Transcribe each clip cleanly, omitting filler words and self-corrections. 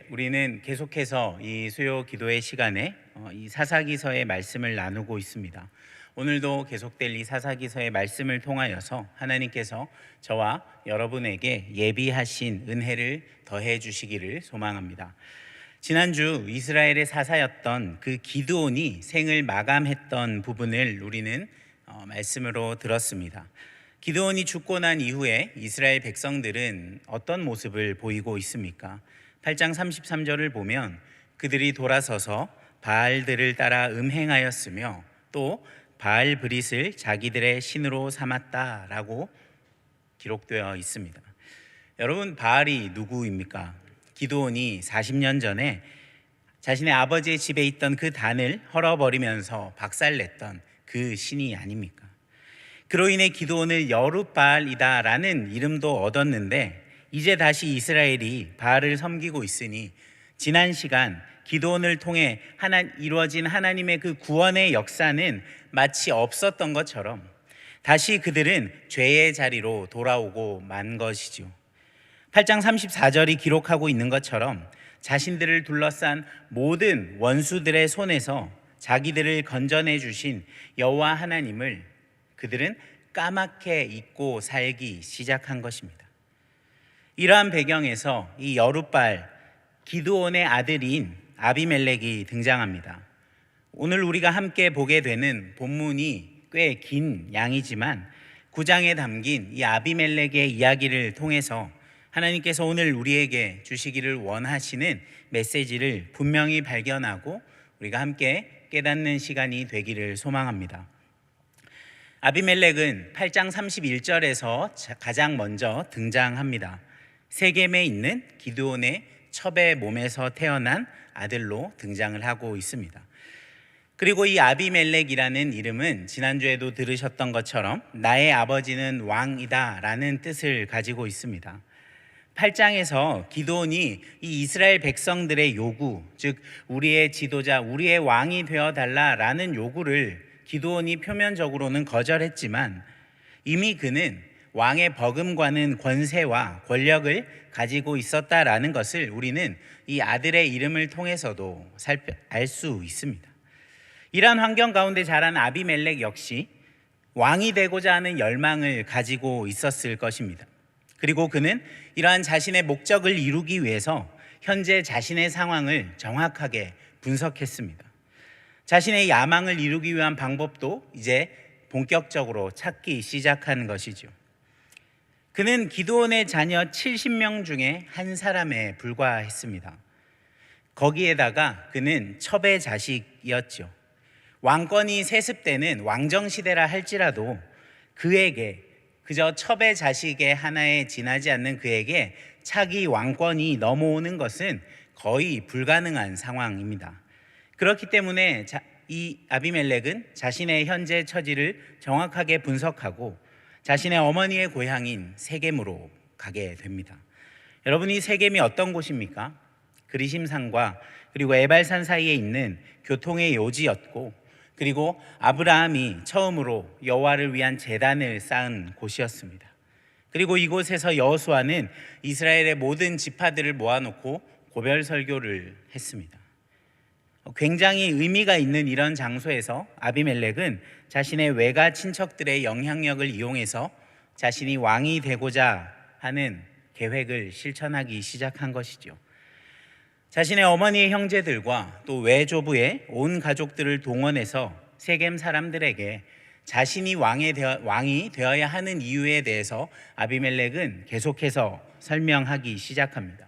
우리는 계속해서 이 수요 기도의 시간에 이 사사기서의 말씀을 나누고 있습니다. 오늘도 계속될 이 사사기서의 말씀을 통하여서 하나님께서 저와 여러분에게 예비하신 은혜를 더해 주시기를 소망합니다. 지난주 이스라엘의 사사였던 그 기드온이 생을 마감했던 부분을 우리는 말씀으로 들었습니다. 기드온이 죽고 난 이후에 이스라엘 백성들은 어떤 모습을 보이고 있습니까? 8장 33절을 보면 그들이 돌아서서 바알들을 따라 음행하였으며 또 바알 브릿을 자기들의 신으로 삼았다라고 기록되어 있습니다. 여러분, 바알이 누구입니까? 기드온이 40년 전에 자신의 아버지의 집에 있던 그 단을 헐어버리면서 박살냈던 그 신이 아닙니까? 그로 인해 기드온을 여룻바알이다라는 이름도 얻었는데 이제 다시 이스라엘이 바알을 섬기고 있으니 지난 시간 기드온을 통해 이루어진 하나님의 그 구원의 역사는 마치 없었던 것처럼 다시 그들은 죄의 자리로 돌아오고 만 것이죠. 8장 34절이 기록하고 있는 것처럼 자신들을 둘러싼 모든 원수들의 손에서 자기들을 건져내 주신 여호와 하나님을 그들은 까맣게 잊고 살기 시작한 것입니다. 이러한 배경에서 이 여룻바알 기드온의 아들인 아비멜렉이 등장합니다. 오늘 우리가 함께 보게 되는 본문이 꽤 긴 양이지만 9장에 담긴 이 아비멜렉의 이야기를 통해서 하나님께서 오늘 우리에게 주시기를 원하시는 메시지를 분명히 발견하고 우리가 함께 깨닫는 시간이 되기를 소망합니다. 아비멜렉은 8장 31절에서 가장 먼저 등장합니다. 세겜에 있는 기드온의 첩의 몸에서 태어난 아들로 등장을 하고 있습니다. 그리고 이 아비멜렉이라는 이름은 지난주에도 들으셨던 것처럼 나의 아버지는 왕이다 라는 뜻을 가지고 있습니다. 8장에서 기드온이 이 이스라엘 백성들의 요구, 즉 우리의 지도자, 우리의 왕이 되어달라라는 요구를 기드온이 표면적으로는 거절했지만 이미 그는 왕의 버금가는 권세와 권력을 가지고 있었다라는 것을 우리는 이 아들의 이름을 통해서도 알 수 있습니다. 이러한 환경 가운데 자란 아비멜렉 역시 왕이 되고자 하는 열망을 가지고 있었을 것입니다. 그리고 그는 이러한 자신의 목적을 이루기 위해서 현재 자신의 상황을 정확하게 분석했습니다. 자신의 야망을 이루기 위한 방법도 이제 본격적으로 찾기 시작한 것이죠. 그는 기드온의 자녀 70명 중에 한 사람에 불과했습니다. 거기에다가 그는 첩의 자식이었죠. 왕권이 세습되는 왕정시대라 할지라도 그에게 그저 첩의 자식의 하나에 지나지 않는 그에게 차기 왕권이 넘어오는 것은 거의 불가능한 상황입니다. 그렇기 때문에 이 아비멜렉은 자신의 현재 처지를 정확하게 분석하고 자신의 어머니의 고향인 세겜으로 가게 됩니다. 여러분, 이 세겜이 어떤 곳입니까? 그리심산과 그리고 에발산 사이에 있는 교통의 요지였고 그리고 아브라함이 처음으로 여호와를 위한 제단을 쌓은 곳이었습니다. 그리고 이곳에서 여호수아는 이스라엘의 모든 지파들을 모아놓고 고별 설교를 했습니다. 굉장히 의미가 있는 이런 장소에서 아비멜렉은 자신의 외가 친척들의 영향력을 이용해서 자신이 왕이 되고자 하는 계획을 실천하기 시작한 것이죠. 자신의 어머니의 형제들과 또 외조부의 온 가족들을 동원해서 세겜 사람들에게 자신이 왕이 되어야 하는 이유에 대해서 아비멜렉은 계속해서 설명하기 시작합니다.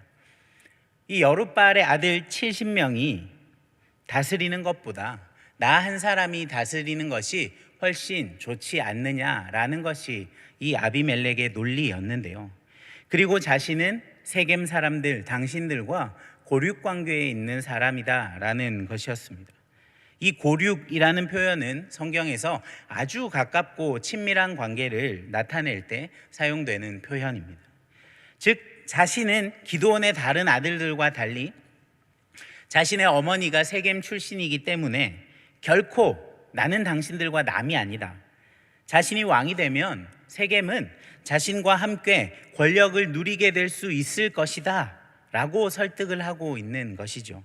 이 여룻바알의 아들 70명이 다스리는 것보다 나 한 사람이 다스리는 것이 훨씬 좋지 않느냐라는 것이 이 아비멜렉의 논리였는데요. 그리고 자신은 세겜 사람들, 당신들과 고륙관계에 있는 사람이다라는 것이었습니다. 이 고륙이라는 표현은 성경에서 아주 가깝고 친밀한 관계를 나타낼 때 사용되는 표현입니다. 즉, 자신은 기드온의 다른 아들들과 달리 자신의 어머니가 세겜 출신이기 때문에 결코 나는 당신들과 남이 아니다. 자신이 왕이 되면 세겜은 자신과 함께 권력을 누리게 될 수 있을 것이다 라고 설득을 하고 있는 것이죠.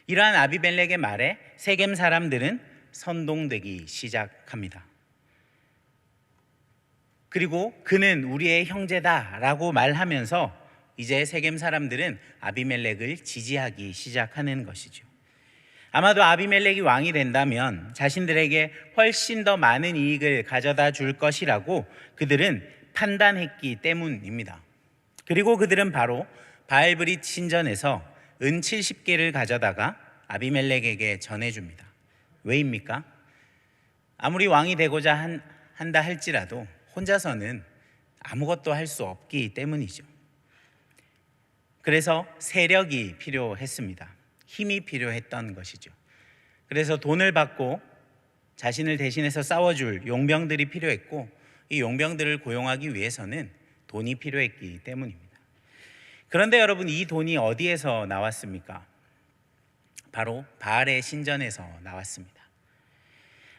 이러한 아비멜렉의 말에 세겜 사람들은 선동되기 시작합니다. 그리고 그는 우리의 형제다 라고 말하면서 이제 세겜 사람들은 아비멜렉을 지지하기 시작하는 것이죠. 아마도 아비멜렉이 왕이 된다면 자신들에게 훨씬 더 많은 이익을 가져다 줄 것이라고 그들은 판단했기 때문입니다. 그리고 그들은 바로 바알브릿 신전에서 은 70개를 가져다가 아비멜렉에게 전해줍니다. 왜입니까? 아무리 왕이 되고자 한다 할지라도 혼자서는 아무것도 할 수 없기 때문이죠. 그래서 세력이 필요했습니다. 힘이 필요했던 것이죠. 그래서 돈을 받고 자신을 대신해서 싸워줄 용병들이 필요했고, 이 용병들을 고용하기 위해서는 돈이 필요했기 때문입니다. 그런데 여러분, 이 돈이 어디에서 나왔습니까? 바로 바알의 신전에서 나왔습니다.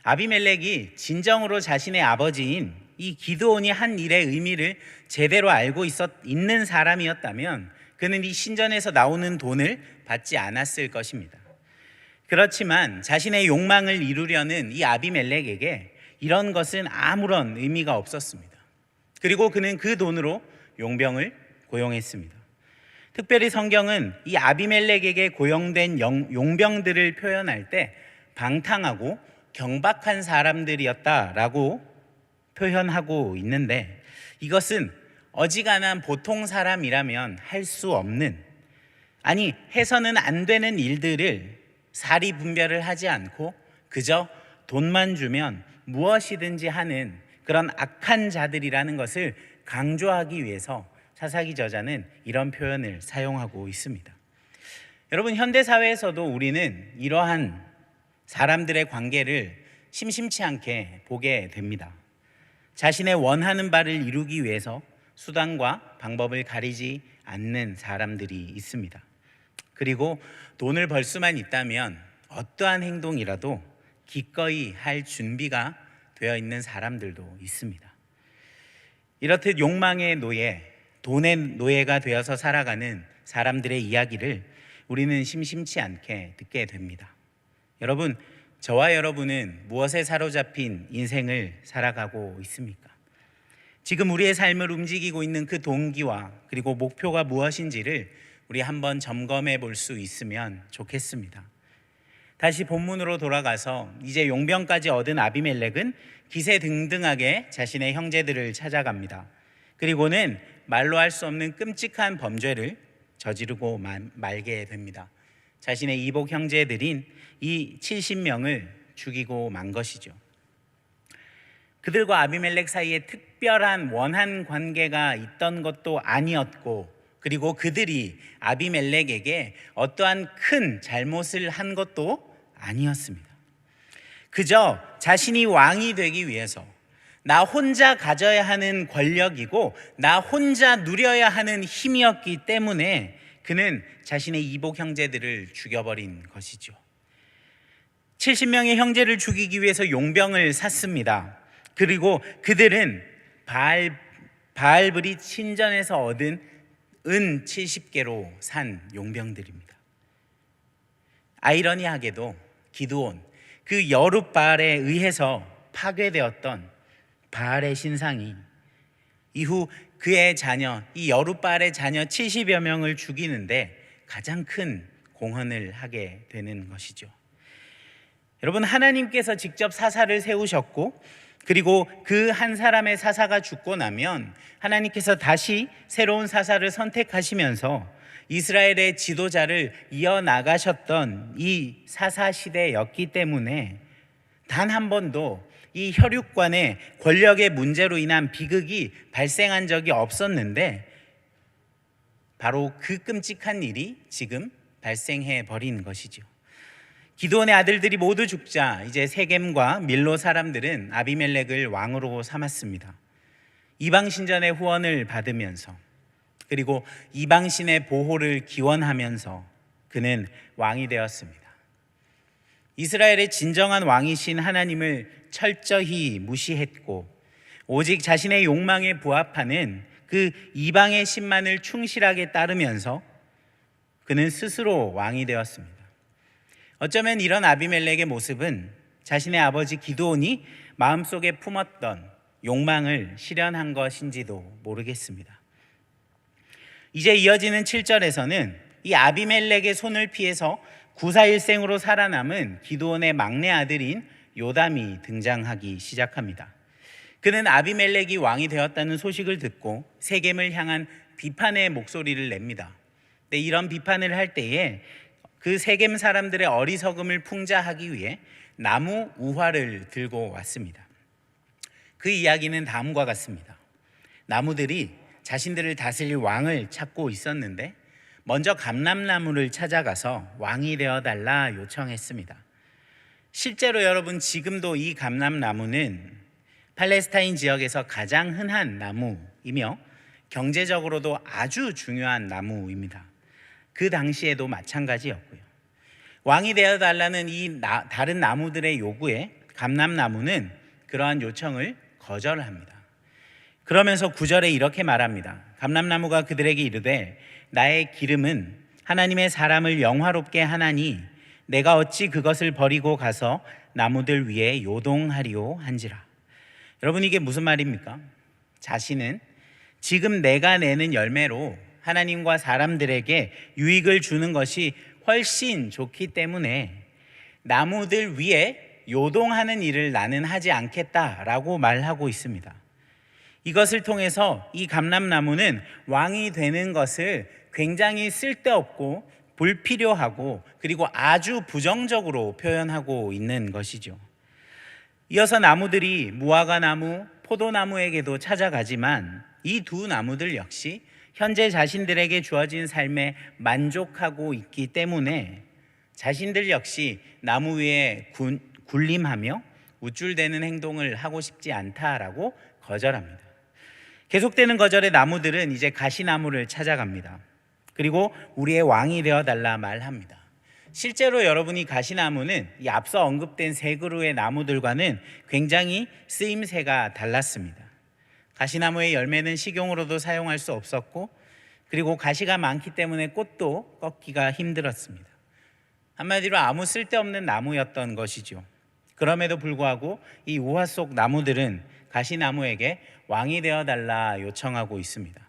아비멜렉이 진정으로 자신의 아버지인 이 기드온이 한 일의 의미를 제대로 알고 있는 사람이었다면 그는 이 신전에서 나오는 돈을 받지 않았을 것입니다. 그렇지만 자신의 욕망을 이루려는 이 아비멜렉에게 이런 것은 아무런 의미가 없었습니다. 그리고 그는 그 돈으로 용병을 고용했습니다. 특별히 성경은 이 아비멜렉에게 고용된 용병들을 표현할 때 방탕하고 경박한 사람들이었다라고 표현하고 있는데, 이것은 어지간한 보통 사람이라면 할 수 없는, 아니 해서는 안 되는 일들을 사리 분별을 하지 않고 그저 돈만 주면 무엇이든지 하는 그런 악한 자들이라는 것을 강조하기 위해서 사사기 저자는 이런 표현을 사용하고 있습니다. 여러분, 현대 사회에서도 우리는 이러한 사람들의 관계를 심심치 않게 보게 됩니다. 자신의 원하는 바를 이루기 위해서 수단과 방법을 가리지 않는 사람들이 있습니다. 그리고 돈을 벌 수만 있다면 어떠한 행동이라도 기꺼이 할 준비가 되어 있는 사람들도 있습니다. 이렇듯 욕망의 노예, 돈의 노예가 되어서 살아가는 사람들의 이야기를 우리는 심심치 않게 듣게 됩니다. 여러분, 저와 여러분은 무엇에 사로잡힌 인생을 살아가고 있습니까? 지금 우리의 삶을 움직이고 있는 그 동기와 그리고 목표가 무엇인지를 우리 한번 점검해 볼 수 있으면 좋겠습니다. 다시 본문으로 돌아가서 이제 용병까지 얻은 아비멜렉은 기세등등하게 자신의 형제들을 찾아갑니다. 그리고는 말로 할 수 없는 끔찍한 범죄를 저지르고 말게 됩니다. 자신의 이복 형제들인 이 70명을 죽이고 만 것이죠. 그들과 아비멜렉 사이에 특별한 원한 관계가 있던 것도 아니었고, 그리고 그들이 아비멜렉에게 어떠한 큰 잘못을 한 것도 아니었습니다. 그저 자신이 왕이 되기 위해서 나 혼자 가져야 하는 권력이고 나 혼자 누려야 하는 힘이었기 때문에 그는 자신의 이복 형제들을 죽여버린 것이죠. 70명의 형제를 죽이기 위해서 용병을 샀습니다. 그리고 그들은 바알브릿 신전에서 얻은 은 70개로 산 용병들입니다. 아이러니하게도 기드온, 그 여룻바알에 의해서 파괴되었던 바알의 신상이 이후 그의 자녀, 이 여룻바알의 자녀 70여 명을 죽이는데 가장 큰 공헌을 하게 되는 것이죠. 여러분, 하나님께서 직접 사사를 세우셨고, 그리고 그 한 사람의 사사가 죽고 나면 하나님께서 다시 새로운 사사를 선택하시면서 이스라엘의 지도자를 이어나가셨던 이 사사 시대였기 때문에 단 한 번도 이 혈육관의 권력의 문제로 인한 비극이 발생한 적이 없었는데, 바로 그 끔찍한 일이 지금 발생해 버린 것이죠. 기드온의 아들들이 모두 죽자 이제 세겜과 밀로 사람들은 아비멜렉을 왕으로 삼았습니다. 이방신전의 후원을 받으면서, 그리고 이방신의 보호를 기원하면서 그는 왕이 되었습니다. 이스라엘의 진정한 왕이신 하나님을 철저히 무시했고 오직 자신의 욕망에 부합하는 그 이방의 신만을 충실하게 따르면서 그는 스스로 왕이 되었습니다. 어쩌면 이런 아비멜렉의 모습은 자신의 아버지 기드온이 마음속에 품었던 욕망을 실현한 것인지도 모르겠습니다. 이제 이어지는 7절에서는 이 아비멜렉의 손을 피해서 구사일생으로 살아남은 기드온의 막내 아들인 요담이 등장하기 시작합니다. 그는 아비멜렉이 왕이 되었다는 소식을 듣고 세겜을 향한 비판의 목소리를 냅니다. 근데 이런 비판을 할 때에 그 세겜 사람들의 어리석음을 풍자하기 위해 나무 우화를 들고 왔습니다. 그 이야기는 다음과 같습니다. 나무들이 자신들을 다스릴 왕을 찾고 있었는데 먼저 감람나무를 찾아가서 왕이 되어달라 요청했습니다. 실제로 여러분, 지금도 이 감람나무는 팔레스타인 지역에서 가장 흔한 나무이며 경제적으로도 아주 중요한 나무입니다. 그 당시에도 마찬가지였고요. 왕이 되어달라는 이 다른 나무들의 요구에 감람나무는 그러한 요청을 거절합니다. 그러면서 9절에 이렇게 말합니다. 감람나무가 그들에게 이르되 나의 기름은 하나님의 사람을 영화롭게 하나니 내가 어찌 그것을 버리고 가서 나무들 위에 요동하리오 한지라. 여러분, 이게 무슨 말입니까? 자신은 지금 내가 내는 열매로 하나님과 사람들에게 유익을 주는 것이 훨씬 좋기 때문에 나무들 위에 요동하는 일을 나는 하지 않겠다라고 말하고 있습니다. 이것을 통해서 이 감람나무는 왕이 되는 것을 굉장히 쓸데없고 불필요하고 그리고 아주 부정적으로 표현하고 있는 것이죠. 이어서 나무들이 무화과 나무, 포도나무에게도 찾아가지만 이 두 나무들 역시 현재 자신들에게 주어진 삶에 만족하고 있기 때문에 자신들 역시 나무 위에 군림하며 우쭐대는 행동을 하고 싶지 않다라고 거절합니다. 계속되는 거절의 나무들은 이제 가시나무를 찾아갑니다. 그리고 우리의 왕이 되어달라 말합니다. 실제로 여러분이 가시나무는 이 앞서 언급된 세 그루의 나무들과는 굉장히 쓰임새가 달랐습니다. 가시나무의 열매는 식용으로도 사용할 수 없었고 그리고 가시가 많기 때문에 꽃도 꺾기가 힘들었습니다. 한마디로 아무 쓸데없는 나무였던 것이죠. 그럼에도 불구하고 이 우화 속 나무들은 가시나무에게 왕이 되어달라 요청하고 있습니다.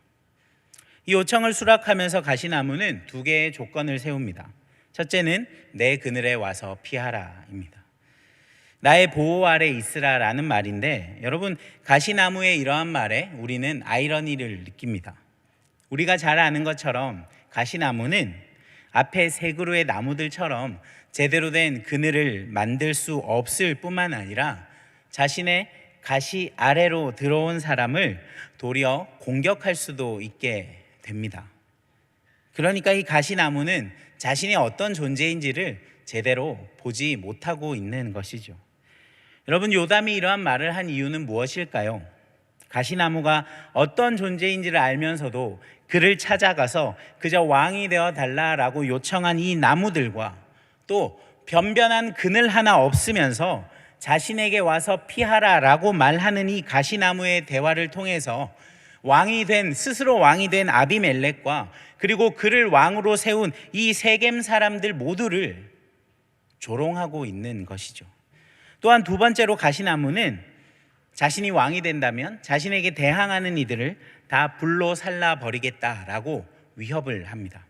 이 요청을 수락하면서 가시나무는 두 개의 조건을 세웁니다. 첫째는 내 그늘에 와서 피하라입니다. 나의 보호 아래 있으라라는 말인데 여러분, 가시나무의 이러한 말에 우리는 아이러니를 느낍니다. 우리가 잘 아는 것처럼 가시나무는 앞에 세 그루의 나무들처럼 제대로 된 그늘을 만들 수 없을 뿐만 아니라 자신의 가시 아래로 들어온 사람을 도리어 공격할 수도 있게 됩니다. 그러니까 이 가시나무는 자신이 어떤 존재인지를 제대로 보지 못하고 있는 것이죠. 여러분, 요담이 이러한 말을 한 이유는 무엇일까요? 가시나무가 어떤 존재인지를 알면서도 그를 찾아가서 그저 왕이 되어 달라라고 요청한 이 나무들과 또 변변한 그늘 하나 없으면서 자신에게 와서 피하라라고 말하는 이 가시나무의 대화를 통해서 스스로 왕이 된 아비멜렉과 그리고 그를 왕으로 세운 이 세겜 사람들 모두를 조롱하고 있는 것이죠. 또한 두 번째로 가시나무는 자신이 왕이 된다면 자신에게 대항하는 이들을 다 불로 살라 버리겠다라고 위협을 합니다.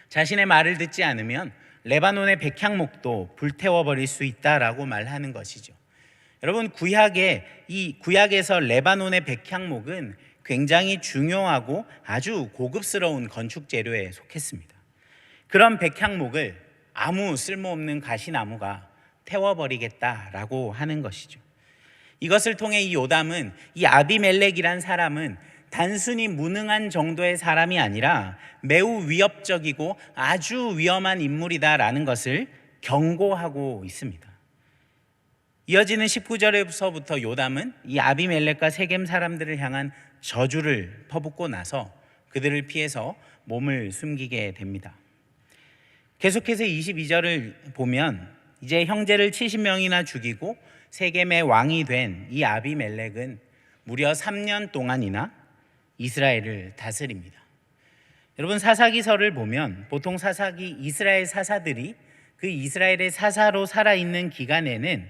자신의 말을 듣지 않으면 레바논의 백향목도 불태워버릴 수 있다라고 말하는 것이죠. 여러분, 구약에서 레바논의 백향목은 굉장히 중요하고 아주 고급스러운 건축 재료에 속했습니다. 그런 백향목을 아무 쓸모없는 가시나무가 태워버리겠다라고 하는 것이죠. 이것을 통해 이 요담은 이 아비멜렉이란 사람은 단순히 무능한 정도의 사람이 아니라 매우 위협적이고 아주 위험한 인물이다라는 것을 경고하고 있습니다. 이어지는 19절에서부터 요담은 이 아비멜렉과 세겜 사람들을 향한 저주를 퍼붓고 나서 그들을 피해서 몸을 숨기게 됩니다. 계속해서 22절을 보면 이제 형제를 70명이나 죽이고 세겜의 왕이 된 이 아비멜렉은 무려 3년 동안이나 이스라엘을 다스립니다. 여러분, 사사기서를 보면 보통 이스라엘 사사들이 그 이스라엘의 사사로 살아있는 기간에는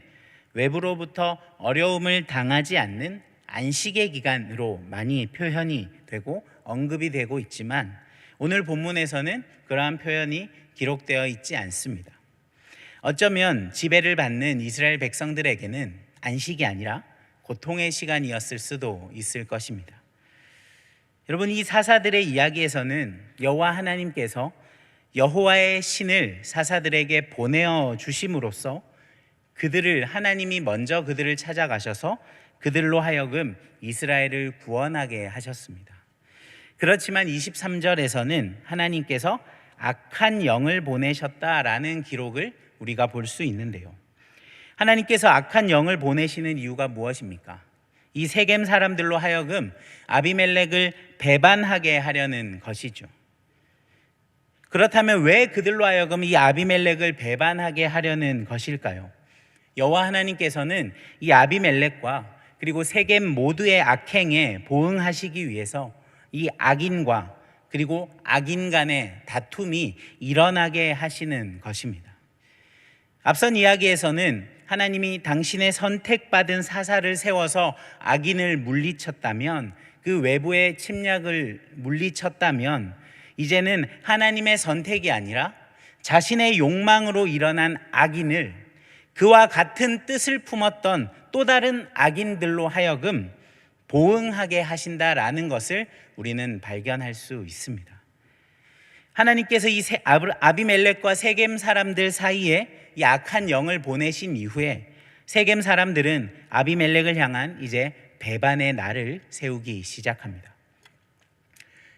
외부로부터 어려움을 당하지 않는 안식의 기간으로 많이 표현이 되고 언급이 되고 있지만, 오늘 본문에서는 그러한 표현이 기록되어 있지 않습니다. 어쩌면 지배를 받는 이스라엘 백성들에게는 안식이 아니라 고통의 시간이었을 수도 있을 것입니다. 여러분, 이 사사들의 이야기에서는 여호와 하나님께서 여호와의 신을 사사들에게 보내어 주심으로써 하나님이 먼저 그들을 찾아가셔서 그들로 하여금 이스라엘을 구원하게 하셨습니다. 그렇지만 23절에서는 하나님께서 악한 영을 보내셨다라는 기록을 우리가 볼 수 있는데요. 하나님께서 악한 영을 보내시는 이유가 무엇입니까? 이 세겜 사람들로 하여금 아비멜렉을 배반하게 하려는 것이죠. 그렇다면 왜 그들로 하여금 이 아비멜렉을 배반하게 하려는 것일까요? 여호와 하나님께서는 이 아비멜렉과 그리고 세겜 모두의 악행에 보응하시기 위해서 이 악인과 그리고 악인 간의 다툼이 일어나게 하시는 것입니다. 앞선 이야기에서는 하나님이 당신의 선택받은 사사를 세워서 악인을 물리쳤다면, 그 외부의 침략을 물리쳤다면, 이제는 하나님의 선택이 아니라 자신의 욕망으로 일어난 악인을, 그와 같은 뜻을 품었던 또 다른 악인들로 하여금 보응하게 하신다라는 것을 우리는 발견할 수 있습니다. 하나님께서 이 아비멜렉과 세겜 사람들 사이에 이 악한 영을 보내신 이후에 세겜 사람들은 아비멜렉을 향한 이제 배반의 날을 세우기 시작합니다.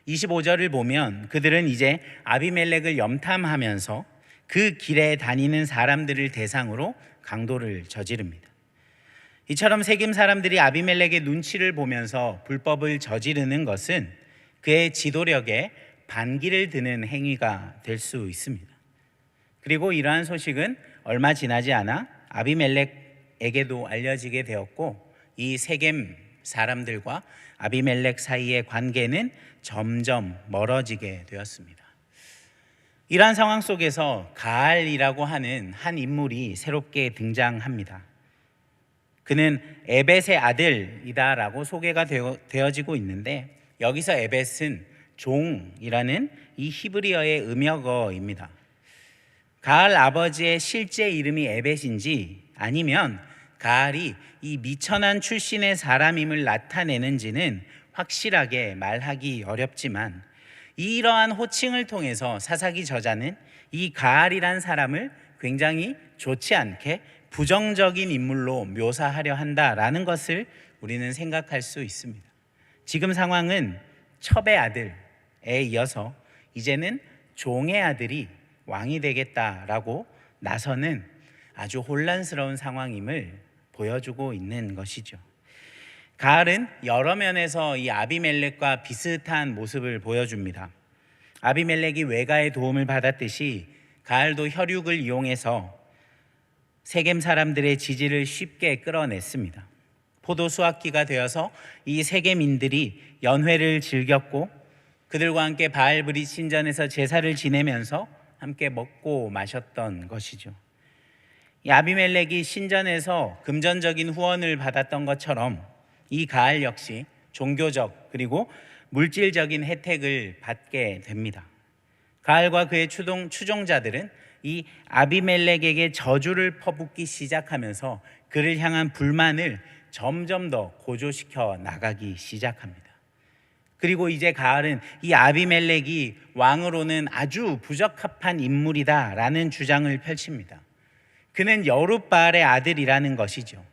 25절을 보면 그들은 이제 아비멜렉을 염탐하면서 그 길에 다니는 사람들을 대상으로 강도를 저지릅니다. 이처럼 세겜 사람들이 아비멜렉의 눈치를 보면서 불법을 저지르는 것은 그의 지도력에 반기를 드는 행위가 될 수 있습니다. 그리고 이러한 소식은 얼마 지나지 않아 아비멜렉에게도 알려지게 되었고, 이 세겜 사람들과 아비멜렉 사이의 관계는 점점 멀어지게 되었습니다. 이러한 상황 속에서 가알이라고 하는 한 인물이 새롭게 등장합니다. 그는 에벳의 아들이다라고 소개가 되어지고 있는데, 여기서 에벳은 종이라는 이 히브리어의 음역어입니다. 가알 아버지의 실제 이름이 에벳인지 아니면 가알이 이 미천한 출신의 사람임을 나타내는지는 확실하게 말하기 어렵지만, 이러한 호칭을 통해서 사사기 저자는 이 가알이란 사람을 굉장히 좋지 않게 부정적인 인물로 묘사하려 한다라는 것을 우리는 생각할 수 있습니다. 지금 상황은 첩의 아들에 이어서 이제는 종의 아들이 왕이 되겠다라고 나서는 아주 혼란스러운 상황임을 보여주고 있는 것이죠. 가알은 여러 면에서 이 아비멜렉과 비슷한 모습을 보여줍니다. 아비멜렉이 외가의 도움을 받았듯이 가알도 혈육을 이용해서 세겜 사람들의 지지를 쉽게 끌어냈습니다. 포도 수확기가 되어서 이 세겜인들이 연회를 즐겼고, 그들과 함께 바알브릿 신전에서 제사를 지내면서 함께 먹고 마셨던 것이죠. 이 아비멜렉이 신전에서 금전적인 후원을 받았던 것처럼 이 가알 역시 종교적 그리고 물질적인 혜택을 받게 됩니다. 가알과 그의 추종자들은 이 아비멜렉에게 저주를 퍼붓기 시작하면서 그를 향한 불만을 점점 더 고조시켜 나가기 시작합니다. 그리고 이제 가알은 이 아비멜렉이 왕으로는 아주 부적합한 인물이다라는 주장을 펼칩니다. 그는 여룻바알의 아들이라는 것이죠.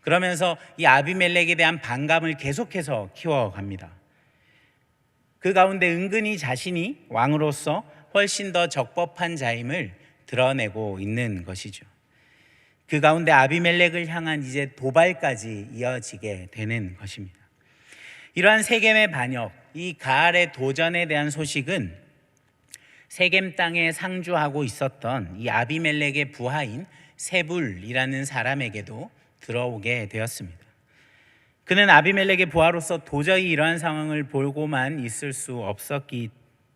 그러면서 이 아비멜렉에 대한 반감을 계속해서 키워갑니다. 그 가운데 은근히 자신이 왕으로서 훨씬 더 적법한 자임을 드러내고 있는 것이죠. 그 가운데 아비멜렉을 향한 이제 도발까지 이어지게 되는 것입니다. 이러한 세겜의 반역, 이 가알의 도전에 대한 소식은 세겜 땅에 상주하고 있었던 이 아비멜렉의 부하인 세불이라는 사람에게도 들어오게 되었습니다. 그는 아비멜렉의 부하로서 도저히 이러한 상황을 보고만 있을 수 없었기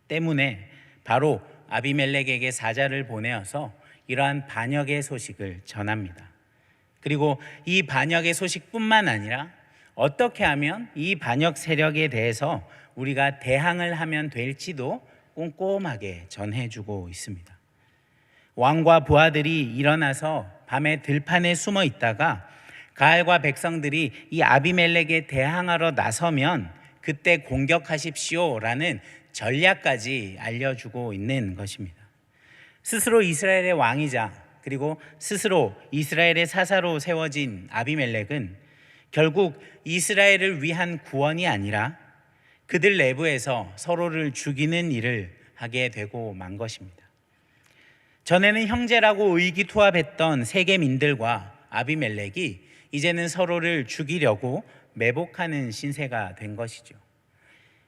때문에 바로 아비멜렉에게 사자를 보내어서 이러한 반역의 소식을 전합니다. 그리고 이 반역의 소식뿐만 아니라 어떻게 하면 이 반역 세력에 대해서 우리가 대항을 하면 될지도 꼼꼼하게 전해주고 있습니다. 왕과 부하들이 일어나서 밤에 들판에 숨어 있다가 가알과 백성들이 이 아비멜렉에 대항하러 나서면 그때 공격하십시오라는 전략까지 알려주고 있는 것입니다. 스스로 이스라엘의 왕이자 그리고 스스로 이스라엘의 사사로 세워진 아비멜렉은 결국 이스라엘을 위한 구원이 아니라 그들 내부에서 서로를 죽이는 일을 하게 되고 만 것입니다. 전에는 형제라고 의기투합했던 세겜인들과 아비멜렉이 이제는 서로를 죽이려고 매복하는 신세가 된 것이죠.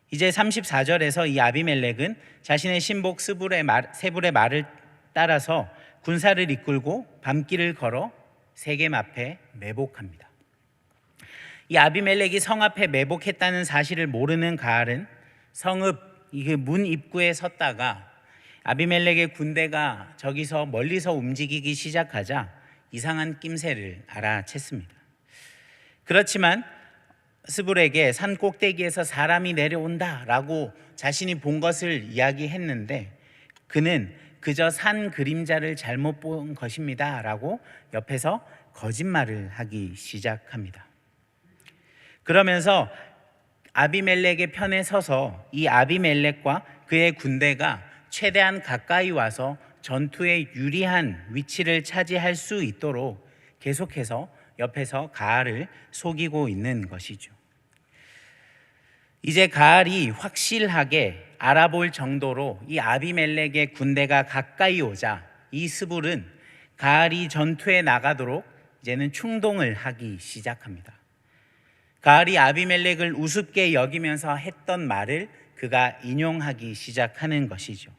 이제 34절에서 이 아비멜렉은 자신의 신복 세불의 말을 따라서 군사를 이끌고 밤길을 걸어 세겜 앞에 매복합니다. 이 아비멜렉이 성 앞에 매복했다는 사실을 모르는 가알은 성읍 문 입구에 섰다가 아비멜렉의 군대가 저기서 멀리서 움직이기 시작하자 이상한 낌새를 알아챘습니다. 그렇지만 스불에게 산 꼭대기에서 사람이 내려온다라고 자신이 본 것을 이야기했는데 그는 그저 산 그림자를 잘못 본 것입니다라고 옆에서 거짓말을 하기 시작합니다. 그러면서 아비멜렉의 편에 서서 이 아비멜렉과 그의 군대가 최대한 가까이 와서 전투에 유리한 위치를 차지할 수 있도록 계속해서 옆에서 가알을 속이고 있는 것이죠. 이제 가알이 확실하게 알아볼 정도로 이 아비멜렉의 군대가 가까이 오자 이 스불은 가알이 전투에 나가도록 이제는 충동을 하기 시작합니다. 가알이 아비멜렉을 우습게 여기면서 했던 말을 그가 인용하기 시작하는 것이죠.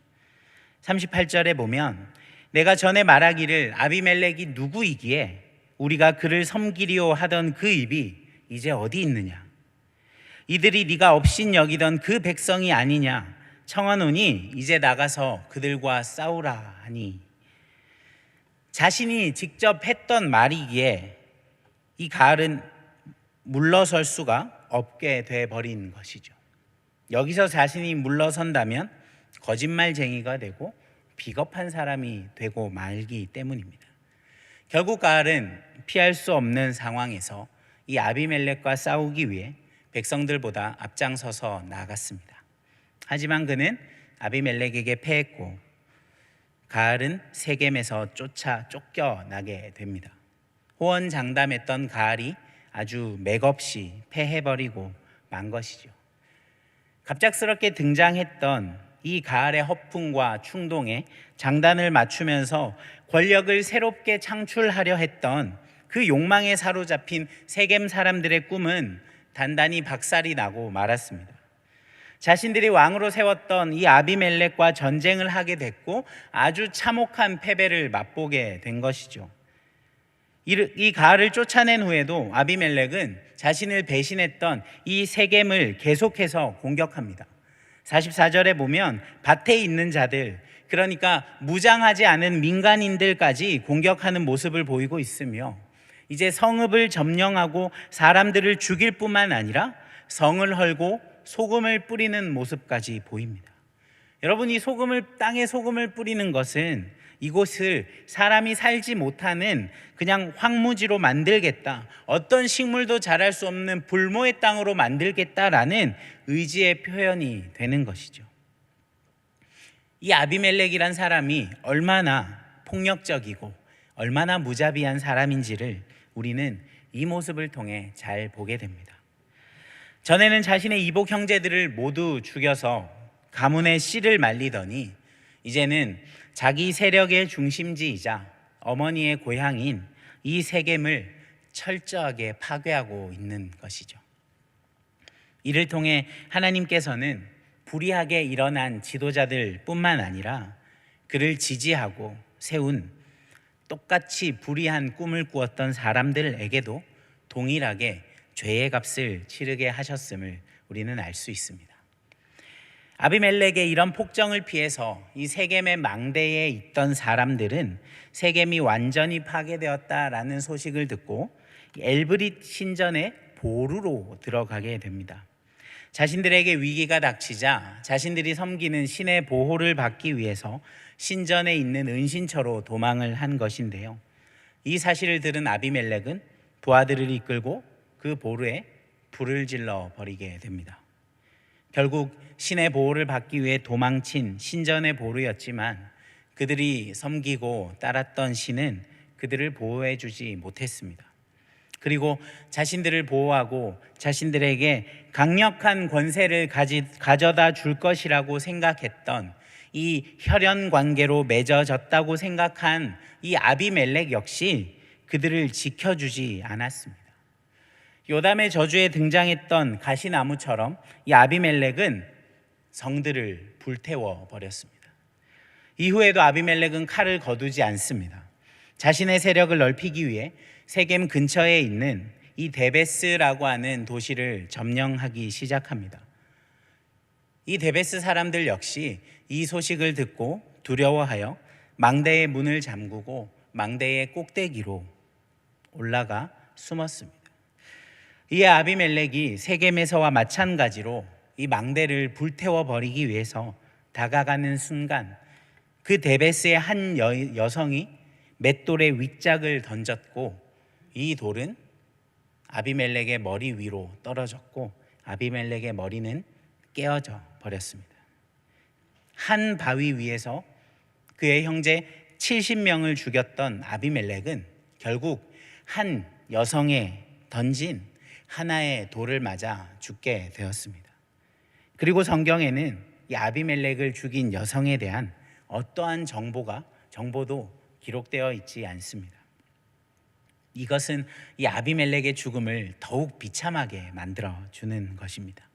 38절에 보면 내가 전에 말하기를 아비멜렉이 누구이기에 우리가 그를 섬기리오 하던 그 입이 이제 어디 있느냐? 이들이 네가 업신 여기던 그 백성이 아니냐? 청하노니 이제 나가서 그들과 싸우라 하니 자신이 직접 했던 말이기에 이 가알은 물러설 수가 없게 돼버린 것이죠. 여기서 자신이 물러선다면 거짓말쟁이가 되고 비겁한 사람이 되고 말기 때문입니다. 결국 가알은 피할 수 없는 상황에서 이 아비멜렉과 싸우기 위해 백성들보다 앞장서서 나갔습니다. 하지만 그는 아비멜렉에게 패했고 가알은 세겜에서 쫓겨나게 됩니다. 호언장담했던 가알이 아주 맥없이 패해버리고 만 것이죠. 갑작스럽게 등장했던 이 가알의 허풍과 충동에 장단을 맞추면서 권력을 새롭게 창출하려 했던 그 욕망에 사로잡힌 세겜 사람들의 꿈은 단단히 박살이 나고 말았습니다. 자신들이 왕으로 세웠던 이 아비멜렉과 전쟁을 하게 됐고 아주 참혹한 패배를 맛보게 된 것이죠. 이 가알을 쫓아낸 후에도 아비멜렉은 자신을 배신했던 이 세겜을 계속해서 공격합니다. 44절에 보면 밭에 있는 자들, 그러니까 무장하지 않은 민간인들까지 공격하는 모습을 보이고 있으며 이제 성읍을 점령하고 사람들을 죽일 뿐만 아니라 성을 헐고 소금을 뿌리는 모습까지 보입니다. 여러분, 이 땅에 소금을 뿌리는 것은 이곳을 사람이 살지 못하는 그냥 황무지로 만들겠다, 어떤 식물도 자랄 수 없는 불모의 땅으로 만들겠다라는 의지의 표현이 되는 것이죠. 이 아비멜렉이란 사람이 얼마나 폭력적이고 얼마나 무자비한 사람인지를 우리는 이 모습을 통해 잘 보게 됩니다. 전에는 자신의 이복 형제들을 모두 죽여서 가문의 씨를 말리더니 이제는 자기 세력의 중심지이자 어머니의 고향인 이 세겜을 철저하게 파괴하고 있는 것이죠. 이를 통해 하나님께서는 불의하게 일어난 지도자들 뿐만 아니라 그를 지지하고 세운 똑같이 불의한 꿈을 꾸었던 사람들에게도 동일하게 죄의 값을 치르게 하셨음을 우리는 알 수 있습니다. 아비멜렉의 이런 폭정을 피해서 이 세겜의 망대에 있던 사람들은 세겜이 완전히 파괴되었다라는 소식을 듣고 엘브릿 신전의 보루로 들어가게 됩니다. 자신들에게 위기가 닥치자 자신들이 섬기는 신의 보호를 받기 위해서 신전에 있는 은신처로 도망을 한 것인데요. 이 사실을 들은 아비멜렉은 부하들을 이끌고 그 보루에 불을 질러 버리게 됩니다. 결국 신의 보호를 받기 위해 도망친 신전의 보루였지만 그들이 섬기고 따랐던 신은 그들을 보호해 주지 못했습니다. 그리고 자신들을 보호하고 자신들에게 강력한 권세를 가져다 줄 것이라고 생각했던 이 혈연 관계로 맺어졌다고 생각한 이 아비멜렉 역시 그들을 지켜주지 않았습니다. 요담의 저주에 등장했던 가시나무처럼 이 아비멜렉은 성들을 불태워 버렸습니다. 이후에도 아비멜렉은 칼을 거두지 않습니다. 자신의 세력을 넓히기 위해 세겜 근처에 있는 이 데베스라고 하는 도시를 점령하기 시작합니다. 이 데베스 사람들 역시 이 소식을 듣고 두려워하여 망대의 문을 잠그고 망대의 꼭대기로 올라가 숨었습니다. 이에 아비멜렉이 세겜에서와 마찬가지로 이 망대를 불태워 버리기 위해서 다가가는 순간 그 데베스의 한 여성이 맷돌에 윗짝을 던졌고 이 돌은 아비멜렉의 머리 위로 떨어졌고 아비멜렉의 머리는 깨어져 버렸습니다. 한 바위 위에서 그의 형제 70명을 죽였던 아비멜렉은 결국 한 여성에 던진 하나의 돌을 맞아 죽게 되었습니다. 그리고 성경에는 이 아비멜렉을 죽인 여성에 대한 어떠한 정보도 기록되어 있지 않습니다. 이것은 이 아비멜렉의 죽음을 더욱 비참하게 만들어 주는 것입니다.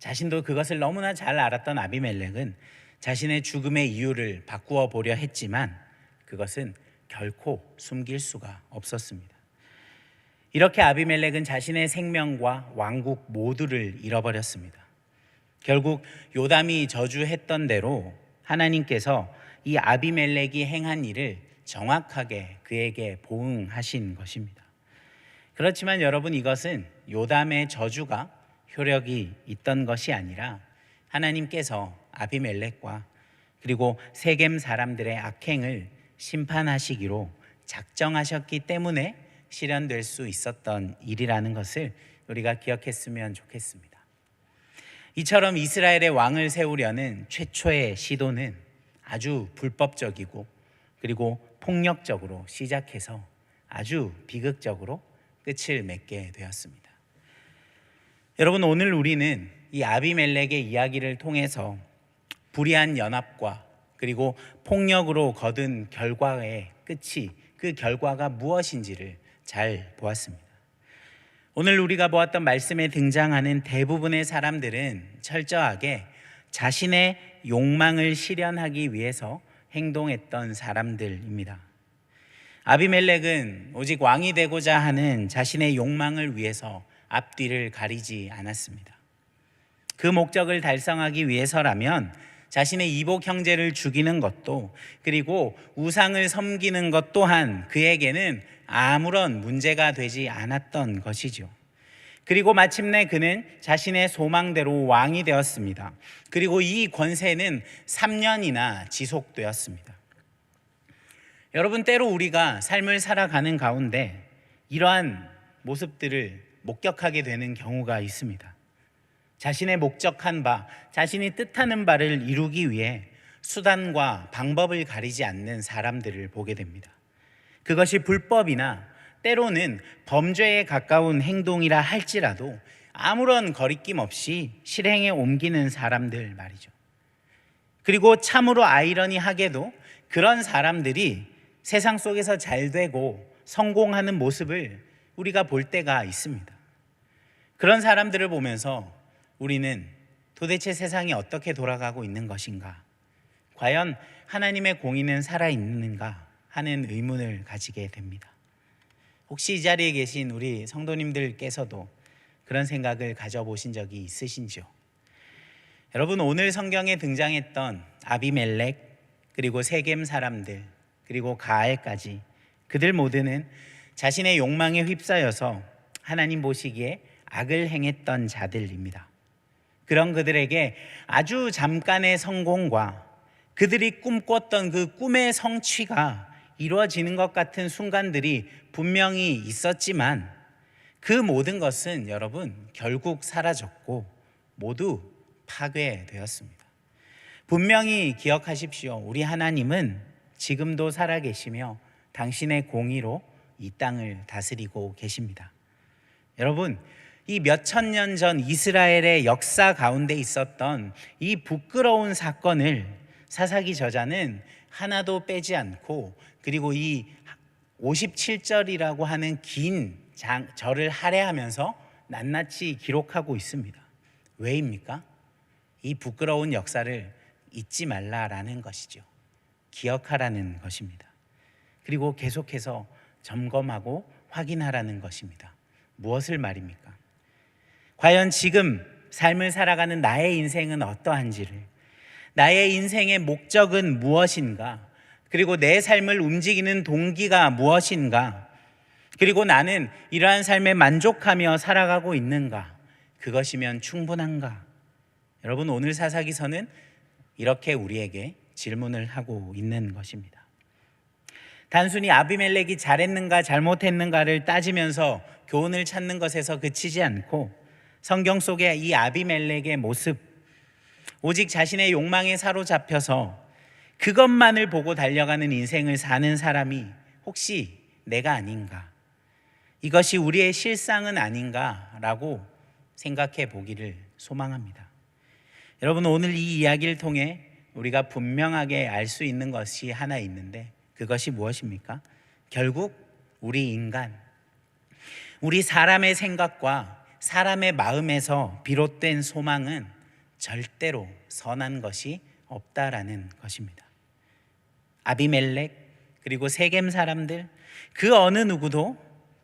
자신도 그것을 너무나 잘 알았던 아비멜렉은 자신의 죽음의 이유를 바꾸어 보려 했지만 그것은 결코 숨길 수가 없었습니다. 이렇게 아비멜렉은 자신의 생명과 왕국 모두를 잃어버렸습니다. 결국 요담이 저주했던 대로 하나님께서 이 아비멜렉이 행한 일을 정확하게 그에게 보응하신 것입니다. 그렇지만 여러분, 이것은 요담의 저주가 효력이 있던 것이 아니라 하나님께서 아비멜렉과 그리고 세겜 사람들의 악행을 심판하시기로 작정하셨기 때문에 실현될 수 있었던 일이라는 것을 우리가 기억했으면 좋겠습니다. 이처럼 이스라엘의 왕을 세우려는 최초의 시도는 아주 불법적이고 그리고 폭력적으로 시작해서 아주 비극적으로 끝을 맺게 되었습니다. 여러분, 오늘 우리는 이 아비멜렉의 이야기를 통해서 불의한 연합과 그리고 폭력으로 거둔 결과의 끝이, 그 결과가 무엇인지를 잘 보았습니다. 오늘 우리가 보았던 말씀에 등장하는 대부분의 사람들은 철저하게 자신의 욕망을 실현하기 위해서 행동했던 사람들입니다. 아비멜렉은 오직 왕이 되고자 하는 자신의 욕망을 위해서 앞뒤를 가리지 않았습니다. 그 목적을 달성하기 위해서라면 자신의 이복 형제를 죽이는 것도 그리고 우상을 섬기는 것 또한 그에게는 아무런 문제가 되지 않았던 것이죠. 그리고 마침내 그는 자신의 소망대로 왕이 되었습니다. 그리고 이 권세는 3년이나 지속되었습니다. 여러분, 때로 우리가 삶을 살아가는 가운데 이러한 모습들을 목격하게 되는 경우가 있습니다. 자신의 목적한 바, 자신이 뜻하는 바를 이루기 위해 수단과 방법을 가리지 않는 사람들을 보게 됩니다. 그것이 불법이나 때로는 범죄에 가까운 행동이라 할지라도 아무런 거리낌 없이 실행에 옮기는 사람들 말이죠. 그리고 참으로 아이러니하게도 그런 사람들이 세상 속에서 잘 되고 성공하는 모습을 우리가 볼 때가 있습니다. 그런 사람들을 보면서 우리는 도대체 세상이 어떻게 돌아가고 있는 것인가? 과연 하나님의 공의는 살아있는가 하는 의문을 가지게 됩니다. 혹시 이 자리에 계신 우리 성도님들께서도 그런 생각을 가져보신 적이 있으신지요? 여러분, 오늘 성경에 등장했던 아비멜렉, 그리고 세겜 사람들, 그리고 가알까지, 그들 모두는 자신의 욕망에 휩싸여서 하나님 보시기에 악을 행했던 자들입니다. 그런 그들에게 아주 잠깐의 성공과 그들이 꿈꿨던 그 꿈의 성취가 이루어지는 것 같은 순간들이 분명히 있었지만, 그 모든 것은 여러분 결국 사라졌고 모두 파괴되었습니다. 분명히 기억하십시오. 우리 하나님은 지금도 살아계시며 당신의 공의로 이 땅을 다스리고 계십니다. 여러분, 이 몇천 년 전 이스라엘의 역사 가운데 있었던 이 부끄러운 사건을 사사기 저자는 하나도 빼지 않고, 그리고 이 57절이라고 하는 긴 절을 할애하면서 낱낱이 기록하고 있습니다. 왜입니까? 이 부끄러운 역사를 잊지 말라라는 것이죠. 기억하라는 것입니다. 그리고 계속해서 점검하고 확인하라는 것입니다. 무엇을 말입니까? 과연 지금 삶을 살아가는 나의 인생은 어떠한지를, 나의 인생의 목적은 무엇인가, 그리고 내 삶을 움직이는 동기가 무엇인가, 그리고 나는 이러한 삶에 만족하며 살아가고 있는가, 그것이면 충분한가? 여러분, 오늘 사사기서는 이렇게 우리에게 질문을 하고 있는 것입니다. 단순히 아비멜렉이 잘했는가 잘못했는가를 따지면서 교훈을 찾는 것에서 그치지 않고, 성경 속의 이 아비멜렉의 모습, 오직 자신의 욕망에 사로잡혀서 그것만을 보고 달려가는 인생을 사는 사람이 혹시 내가 아닌가, 이것이 우리의 실상은 아닌가라고 생각해 보기를 소망합니다. 여러분, 오늘 이 이야기를 통해 우리가 분명하게 알 수 있는 것이 하나 있는데, 그것이 무엇입니까? 결국 우리 인간, 우리 사람의 생각과 사람의 마음에서 비롯된 소망은 절대로 선한 것이 없다라는 것입니다. 아비멜렉, 그리고 세겜 사람들, 그 어느 누구도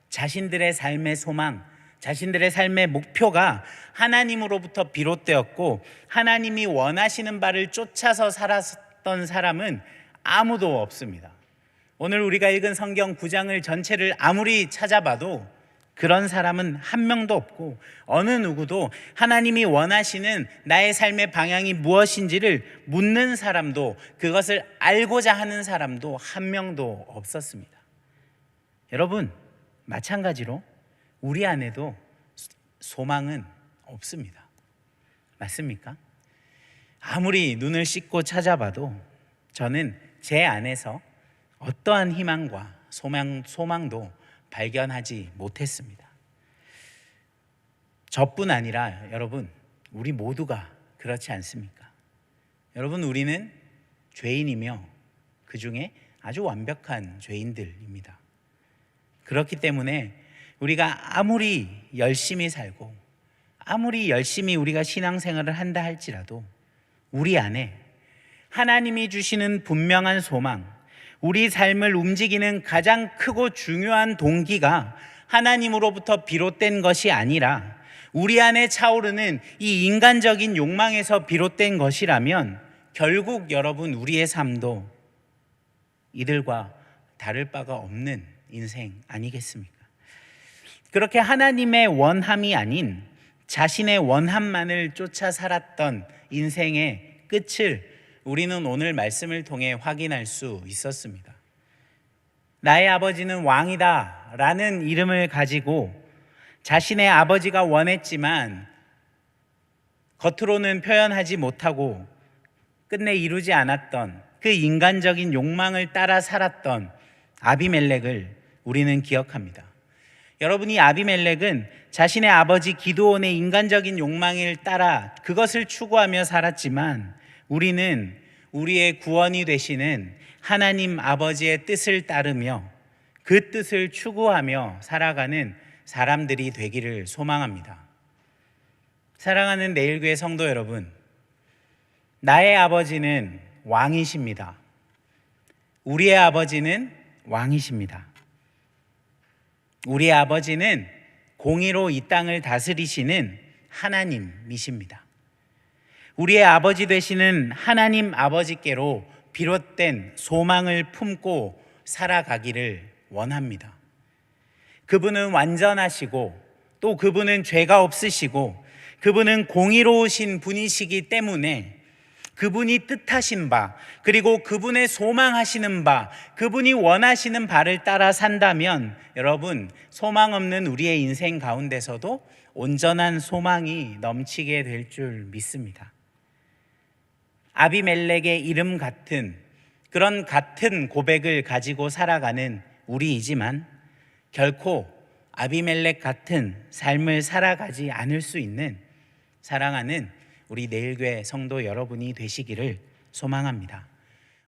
자신들의 삶의 소망, 자신들의 삶의 목표가 하나님으로부터 비롯되었고 하나님이 원하시는 바를 쫓아서 살았던 사람은 아무도 없습니다. 오늘 우리가 읽은 성경 9장을 전체를 아무리 찾아봐도 그런 사람은 한 명도 없고, 어느 누구도 하나님이 원하시는 나의 삶의 방향이 무엇인지를 묻는 사람도, 그것을 알고자 하는 사람도 한 명도 없었습니다. 여러분, 마찬가지로 우리 안에도 소망은 없습니다. 맞습니까? 아무리 눈을 씻고 찾아봐도 저는 제 안에서 어떠한 희망과 소망도 발견하지 못했습니다. 저뿐 아니라 여러분, 우리 모두가 그렇지 않습니까? 여러분, 우리는 죄인이며 그 중에 아주 완벽한 죄인들입니다. 그렇기 때문에 우리가 아무리 열심히 살고 아무리 열심히 우리가 신앙생활을 한다 할지라도 우리 안에 하나님이 주시는 분명한 소망, 우리 삶을 움직이는 가장 크고 중요한 동기가 하나님으로부터 비롯된 것이 아니라 우리 안에 차오르는 이 인간적인 욕망에서 비롯된 것이라면 결국 여러분, 우리의 삶도 이들과 다를 바가 없는 인생 아니겠습니까? 그렇게 하나님의 원함이 아닌 자신의 원함만을 쫓아 살았던 인생의 끝을 우리는 오늘 말씀을 통해 확인할 수 있었습니다. 나의 아버지는 왕이다 라는 이름을 가지고 자신의 아버지가 원했지만 겉으로는 표현하지 못하고 끝내 이루지 않았던 그 인간적인 욕망을 따라 살았던 아비멜렉을 우리는 기억합니다. 여러분, 이 아비멜렉은 자신의 아버지 기드온의 인간적인 욕망을 따라 그것을 추구하며 살았지만, 우리는 우리의 구원이 되시는 하나님 아버지의 뜻을 따르며 그 뜻을 추구하며 살아가는 사람들이 되기를 소망합니다. 사랑하는 내일교회 성도 여러분, 나의 아버지는 왕이십니다. 우리의 아버지는 왕이십니다. 우리의 아버지는 공의로 이 땅을 다스리시는 하나님이십니다. 우리의 아버지 되시는 하나님 아버지께로 비롯된 소망을 품고 살아가기를 원합니다. 그분은 완전하시고 또 그분은 죄가 없으시고 그분은 공의로우신 분이시기 때문에 그분이 뜻하신 바, 그리고 그분의 소망하시는 바, 그분이 원하시는 바를 따라 산다면 여러분, 소망 없는 우리의 인생 가운데서도 온전한 소망이 넘치게 될 줄 믿습니다. 아비멜렉의 이름 같은 그런 같은 고백을 가지고 살아가는 우리이지만 결코 아비멜렉 같은 삶을 살아가지 않을 수 있는 사랑하는 우리 내일교회 성도 여러분이 되시기를 소망합니다.